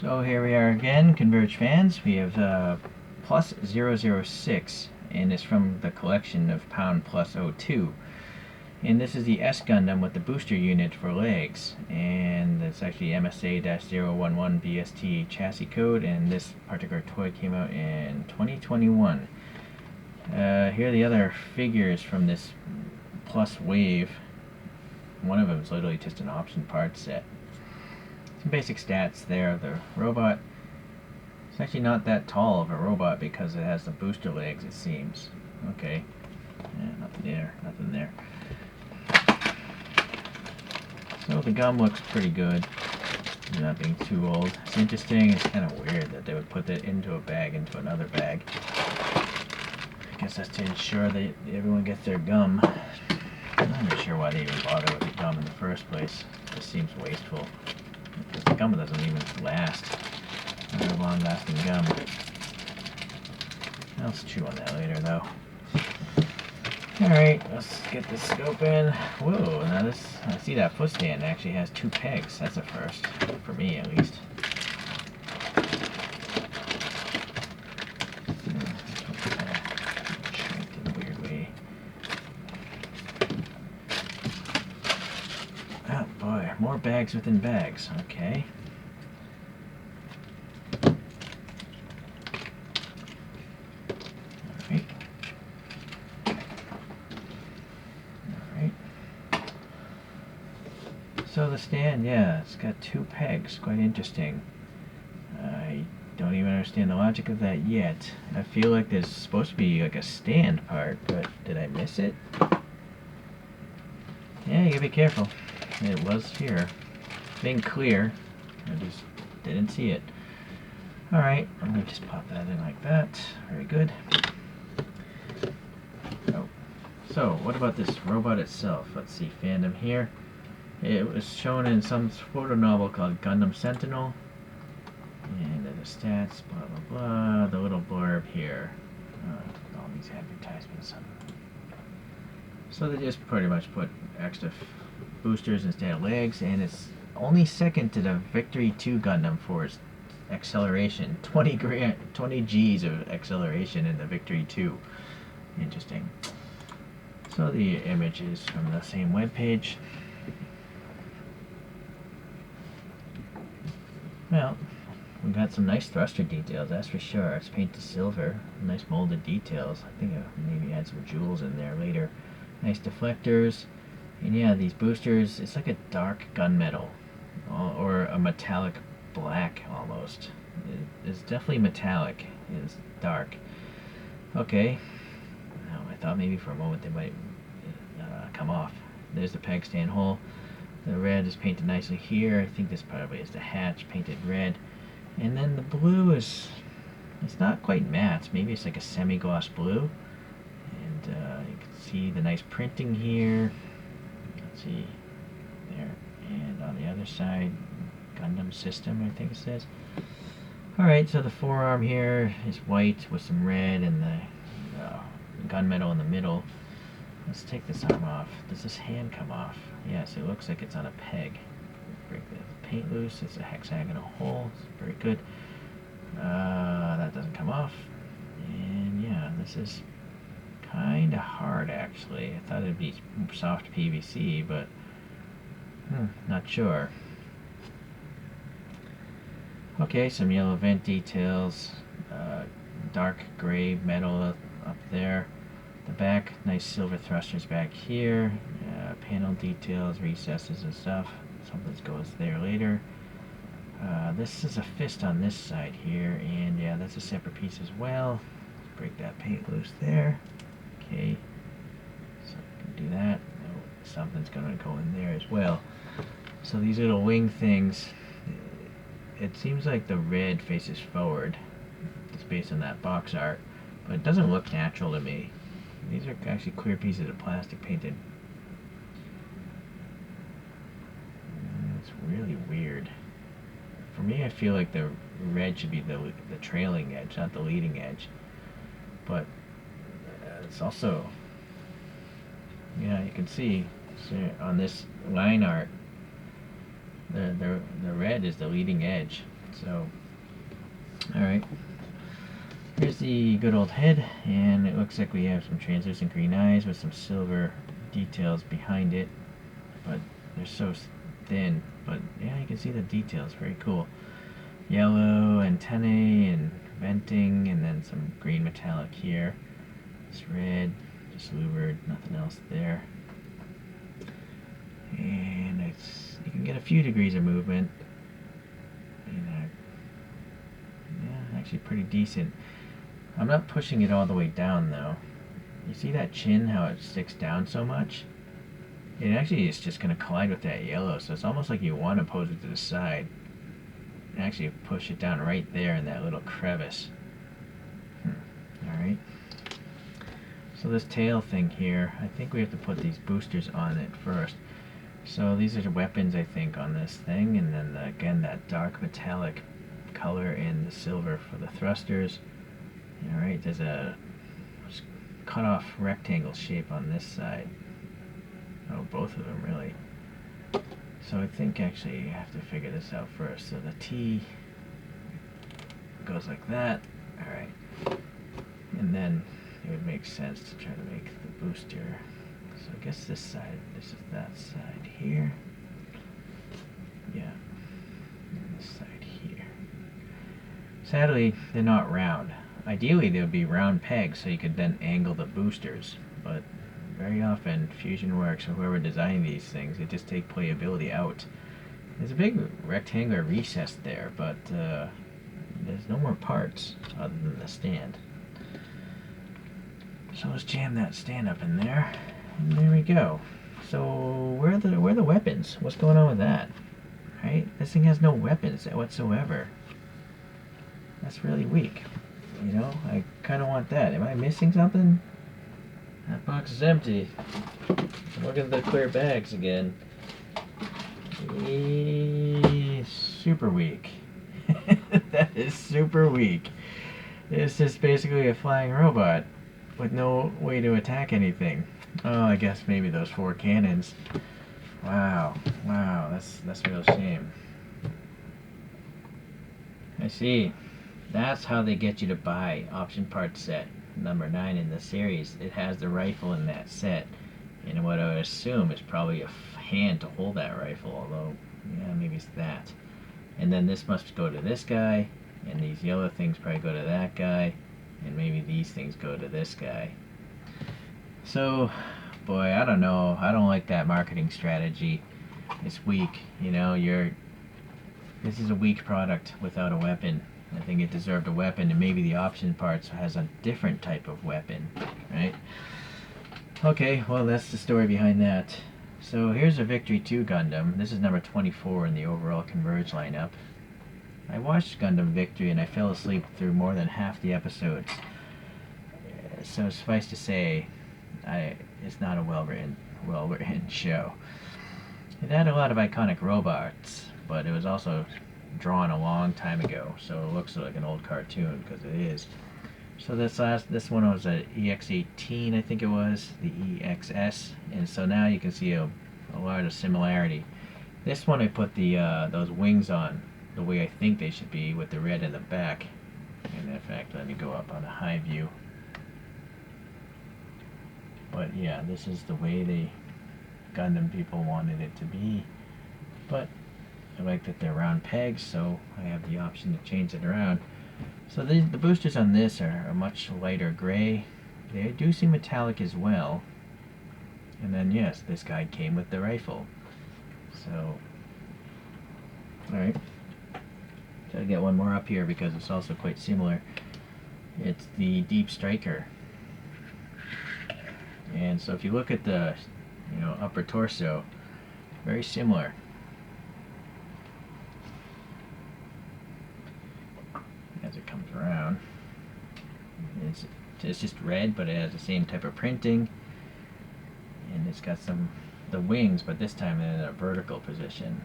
So here we are again, Converge fans. We have plus 006, and it's from the collection of Pound plus 02. And this is the S Gundam with the booster unit for legs. And it's actually MSA-011 BST chassis code, and this particular toy came out in 2021. Here are the other figures from this plus wave. One of them is literally just an option part set. Some basic stats there. The robot is actually not that tall of a robot because it has the booster legs, it seems. Okay. Yeah, nothing there, nothing there. So the gum looks pretty good, not being too old. It's interesting, it's kind of weird that they would put that into a bag, into another bag. I guess that's to ensure that everyone gets their gum. I'm not really sure why they even bother with the gum in the first place. It just seems wasteful. Because the gum doesn't even last. Not a long-lasting gum. Let's chew on that later, though. Alright, let's get this scope in. Whoa, now this, I see that foot stand actually has 2 pegs. That's a first, for me at least. Shrinked in a weird way. Oh boy, more bags within bags. Okay. So the stand, yeah, it's got 2 pegs. Quite interesting. I don't even understand the logic of that yet. I feel like there's supposed to be like a stand part, but did I miss it? Yeah, you gotta be careful. It was here. Being clear, I just didn't see it. Alright, let me just pop that in like that. Very good. Oh. So, what about this robot itself? Let's see, fandom here. It was shown in some photo novel called Gundam Sentinel. And the stats, blah blah blah. The little blurb here. All these advertisements. So they just pretty much put extra boosters instead of legs, and it's only second to the Victory 2 Gundam for its acceleration. 20 Gs of acceleration in the Victory 2. Interesting. So the image is from the same webpage. Well, we got some nice thruster details, that's for sure. It's painted silver, nice molded details. I think maybe add some jewels in there later. Nice deflectors, and yeah, these boosters, it's like a dark gunmetal, or a metallic black almost. It's definitely metallic, it's dark. Okay, well, I thought maybe for a moment they might come off. There's the peg stand hole. The red is painted nicely here. I think this probably is the hatch, painted red. And then the blue is, it's not quite matte. Maybe it's like a semi-gloss blue. And you can see the nice printing here. Let's see, there. And on the other side, Gundam System, I think it says. Alright, so the forearm here is white with some red and the gunmetal in the middle. Let's take this arm off. Does this hand come off? Yes, it looks like it's on a peg. Break the paint loose. It's a hexagonal hole. It's very good. That doesn't come off. And yeah, this is kind of hard actually. I thought it'd be soft PVC, but not sure. Okay, some yellow vent details. Dark gray metal up there. The back, nice silver thrusters back here, panel details, recesses and stuff. Something goes there later. This is a fist on this side here, and yeah, that's a separate piece as well. Let's break that paint loose there. Okay, so I can do that. Oh, something's going to go in there as well. So these little wing things, it seems like the red faces forward. It's based on that box art, but it doesn't look natural to me. These are actually clear pieces of plastic painted. It's really weird. For me, I feel like the red should be the trailing edge, not the leading edge. But it's also, yeah, you can see on this line art, the red is the leading edge So, alright. Here's the good old head, and it looks like we have some translucent green eyes with some silver details behind it, but they're so thin. But yeah, you can see the details, very cool. Yellow antennae and venting, and then some green metallic here. It's red, just louvered, nothing else there. And you can get a few degrees of movement. And yeah, actually pretty decent. I'm not pushing it all the way down though. You see that chin, how it sticks down so much? It actually is just going to collide with that yellow, so it's almost like you want to pose it to the side. And actually push it down right there in that little crevice. Alright. So this tail thing here, I think we have to put these boosters on it first. So these are the weapons, I think, on this thing, and then again that dark metallic color in the silver for the thrusters. Alright, there's a cut off rectangle shape on this side. Oh, both of them really. So I think actually you have to figure this out first. So the T goes like that. Alright. And then it would make sense to try to make the booster. So I guess this side, this is that side here. Yeah. And this side here. Sadly, they're not round. Ideally, they would be round pegs so you could then angle the boosters. But very often, Fusion Works or whoever designed these things, they just take playability out. There's a big rectangular recess there, but there's no more parts other than the stand. So let's jam that stand up in there, and there we go. So where are the weapons? What's going on with that? Right? This thing has no weapons whatsoever. That's really weak. You know, I kind of want that. Am I missing something? That box is empty. Look at the clear bags again. Super weak. That is super weak. It's just basically a flying robot with no way to attack anything. Oh, I guess maybe those 4 cannons. Wow, that's a real shame. I see. That's how they get you to buy option part set number 9 in the series. It has the rifle in that set, and what I would assume is probably a hand to hold that rifle, although yeah, maybe it's that. And then this must go to this guy, and these yellow things probably go to that guy, and maybe these things go to this guy. So boy, I don't know, I don't like that marketing strategy. It's weak, you know. This is a weak product without a weapon. I think it deserved a weapon, and maybe the option parts has a different type of weapon, right? Okay, well, that's the story behind that. So here's a Victory 2 Gundam. This is number 24 in the overall Converge lineup. I watched Gundam Victory and I fell asleep through more than half the episodes. So suffice to say, it's not a well-written show. It had a lot of iconic robots, but it was also drawn a long time ago, so it looks like an old cartoon, because it is. So this one was an EX18, I think it was, the EXS, and so now you can see a lot of similarity. This one I put those wings on the way I think they should be, with the red in the back. And in fact, let me go up on a high view. But yeah, this is the way the Gundam people wanted it to be. But I like that they're round pegs, so I have the option to change it around. So the boosters on this are a much lighter gray. They do seem metallic as well. And then yes, this guy came with the rifle. So, alright. Try to get one more up here because it's also quite similar. It's the Deep Striker. And so if you look at the upper torso, very similar. As it comes around, it's just red, but it has the same type of printing, and it's got the wings, but this time in a vertical position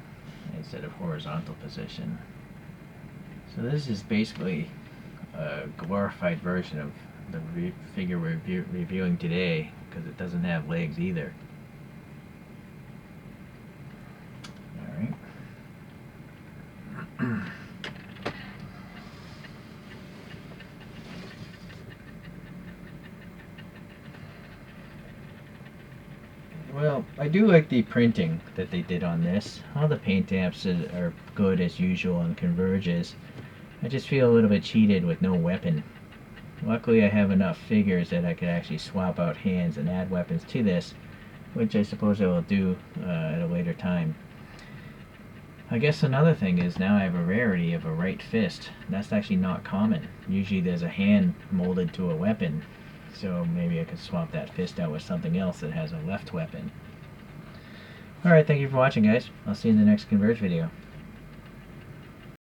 instead of horizontal position. So this is basically a glorified version of the figure we're reviewing today, because it doesn't have legs either. Alright. I do like the printing that they did on this. All the paint apps are good as usual on Converges. I just feel a little bit cheated with no weapon. Luckily I have enough figures that I could actually swap out hands and add weapons to this, which I suppose I will do at a later time. I guess another thing is now I have a rarity of a right fist. That's actually not common. Usually there's a hand molded to a weapon, so maybe I could swap that fist out with something else that has a left weapon. Alright, thank you for watching, guys. I'll see you in the next Converge video.